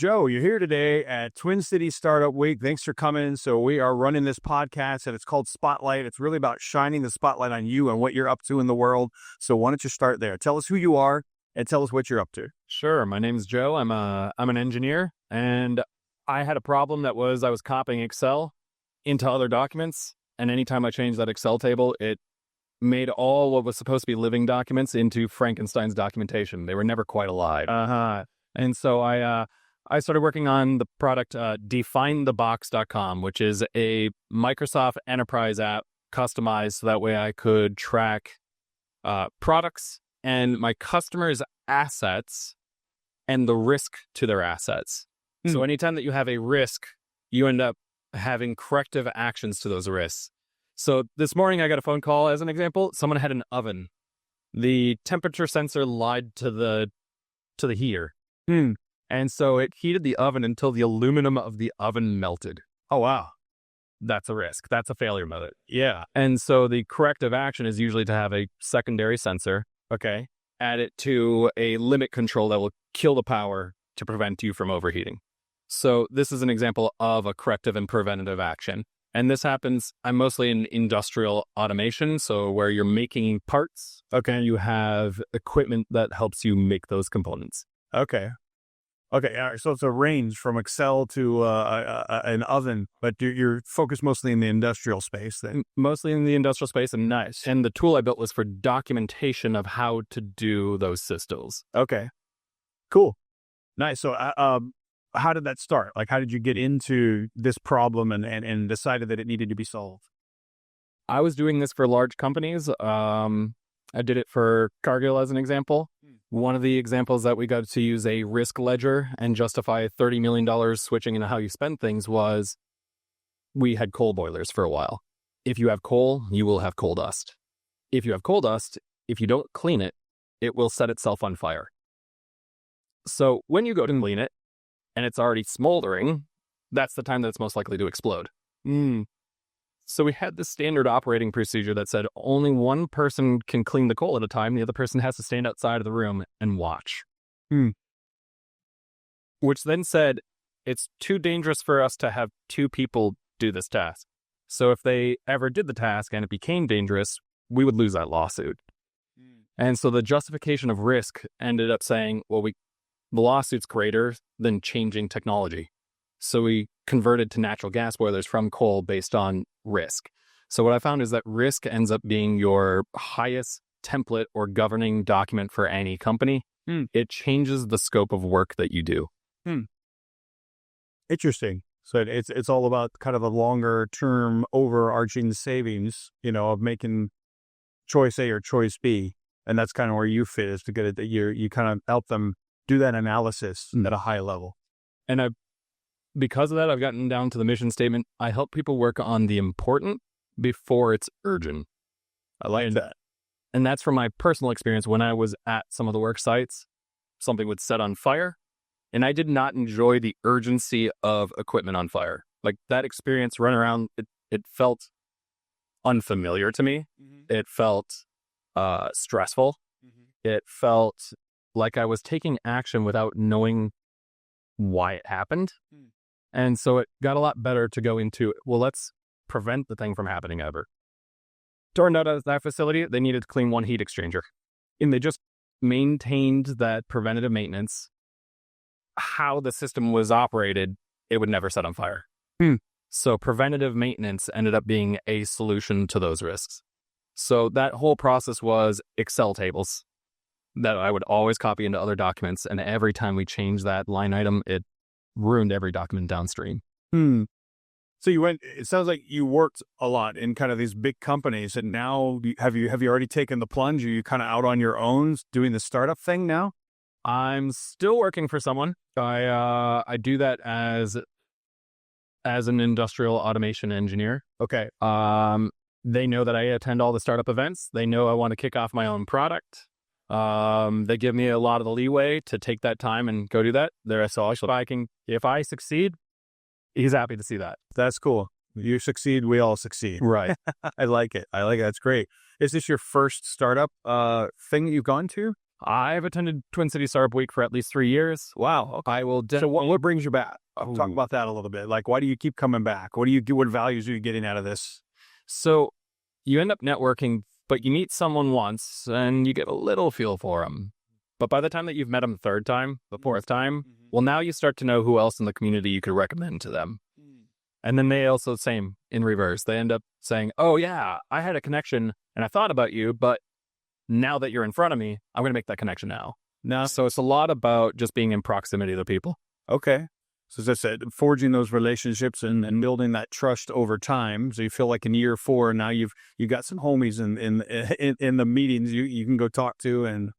Joe, you're here today at Twin Cities Startup Week. Thanks for coming. So we are running this podcast and it's called Spotlight. It's really about shining the spotlight on you and what you're up to in the world. So why don't you start there? Tell us who you are and tell us what you're up to. Sure. My name's Joe. I'm an engineer, and I had a problem that was I was copying Excel into other documents, and anytime I changed that Excel table, it made all what was supposed to be living documents into Frankenstein's documentation. They were never quite alive. And so I started working on the product DefineTheBox.com, which is a Microsoft Enterprise app customized so that way I could track products and my customers' assets and the risk to their assets. So anytime that you have a risk, you end up having corrective actions to those risks. So this morning I got a phone call, as an example. Someone had an oven. The temperature sensor lied to the heater. And so it heated the oven until the aluminum of the oven melted. Oh, wow. That's a risk. That's a failure mode. Yeah. And so the corrective action is usually to have a secondary sensor, Okay. add it to a limit control that will kill the power to prevent you from overheating. So this is an example of a corrective and preventative action. And this happens, I'm mostly in industrial automation, so where you're making parts, Okay. you have equipment that helps you make those components. Okay. Okay. All right. So it's a range from Excel to an oven, but you're focused mostly in the industrial space then. Mostly in the industrial space. Nice. And the tool I built was for documentation of how to do those systems. Okay. Cool. Nice. So how did that start? Like, how did you get into this problem and decided that it needed to be solved? I was doing this for large companies. I did it for Cargill as an example. One of the examples that we got to use a risk ledger and justify $30 million switching into how you spend things was we had coal boilers for a while. If you have coal, you will have coal dust. If you have coal dust, if you don't clean it, it will set itself on fire. So when you go to clean it and it's already smoldering, that's the time that it's most likely to explode. So we had this standard operating procedure that said only one person can clean the coal at a time. The other person has to stand outside of the room and watch. Which then said it's too dangerous for us to have two people do this task. So if they ever did the task and it became dangerous, we would lose that lawsuit. And so the justification of risk ended up saying, well, the lawsuit's greater than changing technology. So we converted to natural gas boilers from coal based on risk. So what I found is that risk ends up being your highest template or governing document for any company. It changes the scope of work that you do. Interesting. So it's all about kind of a longer term overarching savings, of making choice A or choice B. And that's kind of where you fit, is to get it that you kind of help them do that analysis at a high level. And because of that, I've gotten down to the mission statement. I help people work on the important before it's urgent. I like that. And that's from my personal experience. When I was at some of the work sites, something would set on fire, and I did not enjoy the urgency of equipment on fire. Like that experience running around, it felt unfamiliar to me. It felt stressful. It felt like I was taking action without knowing why it happened. And so it got a lot better to go into, well, let's prevent the thing from happening ever. Turned out at that facility, they needed to clean one heat exchanger. And they just maintained that preventative maintenance. How the system was operated, it would never set on fire. So preventative maintenance ended up being a solution to those risks. So that whole process was Excel tables that I would always copy into other documents. And every time we changed that line item, it ruined every document downstream. So it sounds like you worked a lot in kind of these big companies, and now have you already taken the plunge? Are you kind of out on your own doing the startup thing now? I'm still working for someone. I do that as an industrial automation engineer. Okay. They know that I attend all the startup events. They know I want to kick off my own product. They give me a lot of the leeway to take that time and go do that. If I succeed, he's happy to see that. That's cool. You succeed, we all succeed. Right. I like it. That's great. Is this your first startup thing that you've gone to? I've attended Twin City Startup Week for at least 3 years. Wow. Okay. I will So what brings you back? Ooh. Talk about that a little bit. Like, why do you keep coming back? What values are you getting out of this? So you end up networking, but you meet someone once and you get a little feel for them. But by the time that you've met them the third time, the fourth time, well, now you start to know who else in the community you could recommend to them. And then they also, same in reverse. They end up saying, oh, yeah, I had a connection and I thought about you, but now that you're in front of me, I'm going to make that connection now. So it's a lot about just being in proximity to people. Okay. So as I said, forging those relationships and building that trust over time. So you feel like in year 4, now you've got some homies in the meetings you can go talk to. And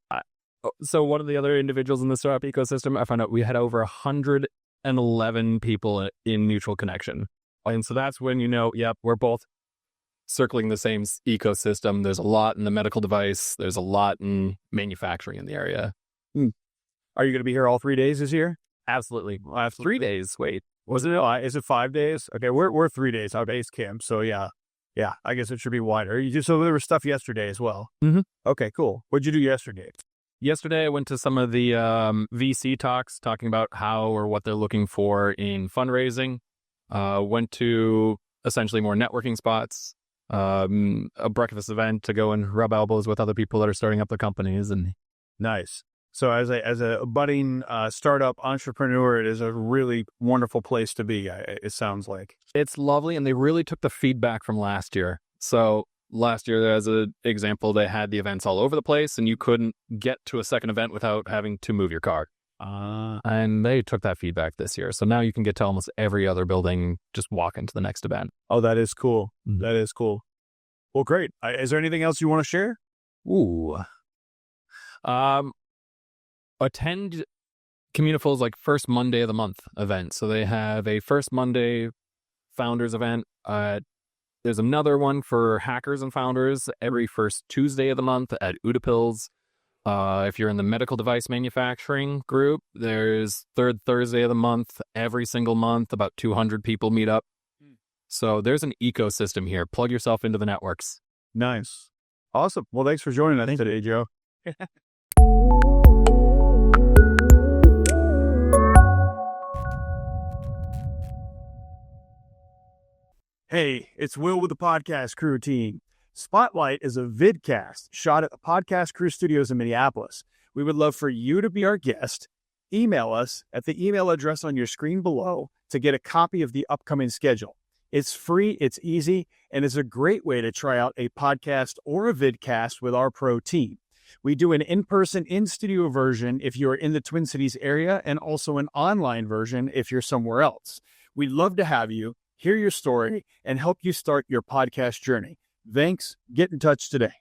so one of the other individuals in the startup ecosystem, I found out we had over 111 people in mutual connection. And so that's when yep, we're both circling the same ecosystem. There's a lot in the medical device. There's a lot in manufacturing in the area. Are you going to be here all 3 days this year? Absolutely. 3 days. Wait, was it? Is it 5 days? Okay, we're 3 days out of base camp. So yeah, I guess it should be wider. So there was stuff yesterday as well. Mm-hmm. Okay, cool. What'd you do yesterday? Yesterday, I went to some of the VC talks talking about how or what they're looking for in fundraising. Went to essentially more networking spots. A breakfast event to go and rub elbows with other people that are starting up the companies. And nice. So as a budding startup entrepreneur, it is a really wonderful place to be. It sounds like it's lovely, and they really took the feedback from last year. So last year, as an example, they had the events all over the place, and you couldn't get to a second event without having to move your car. And they took that feedback this year. So now you can get to almost every other building, just walk into the next event. Oh, that is cool. Mm-hmm. That is cool. Well, great. Is there anything else you want to share? Attend Communiful's like first Monday of the month event. So they have a first Monday founders event. There's another one for hackers and founders every first Tuesday of the month at Udapils. If you're in the medical device manufacturing group, there's third Thursday of the month. Every single month, about 200 people meet up. So there's an ecosystem here. Plug yourself into the networks. Nice. Awesome. Well, thanks for joining us today, Joe. Hey, it's Will with the Podcast Crew team. Spotlight is a vidcast shot at the Podcast Crew studios in Minneapolis. We would love for you to be our guest. Email us at the email address on your screen below to get a copy of the upcoming schedule. It's free, it's easy, and it's a great way to try out a podcast or a vidcast with our pro team. We do an in-person, in-studio version if you're in the Twin Cities area, and also an online version if you're somewhere else. We'd love to have you, hear your story, and help you start your podcast journey. Thanks. Get in touch today.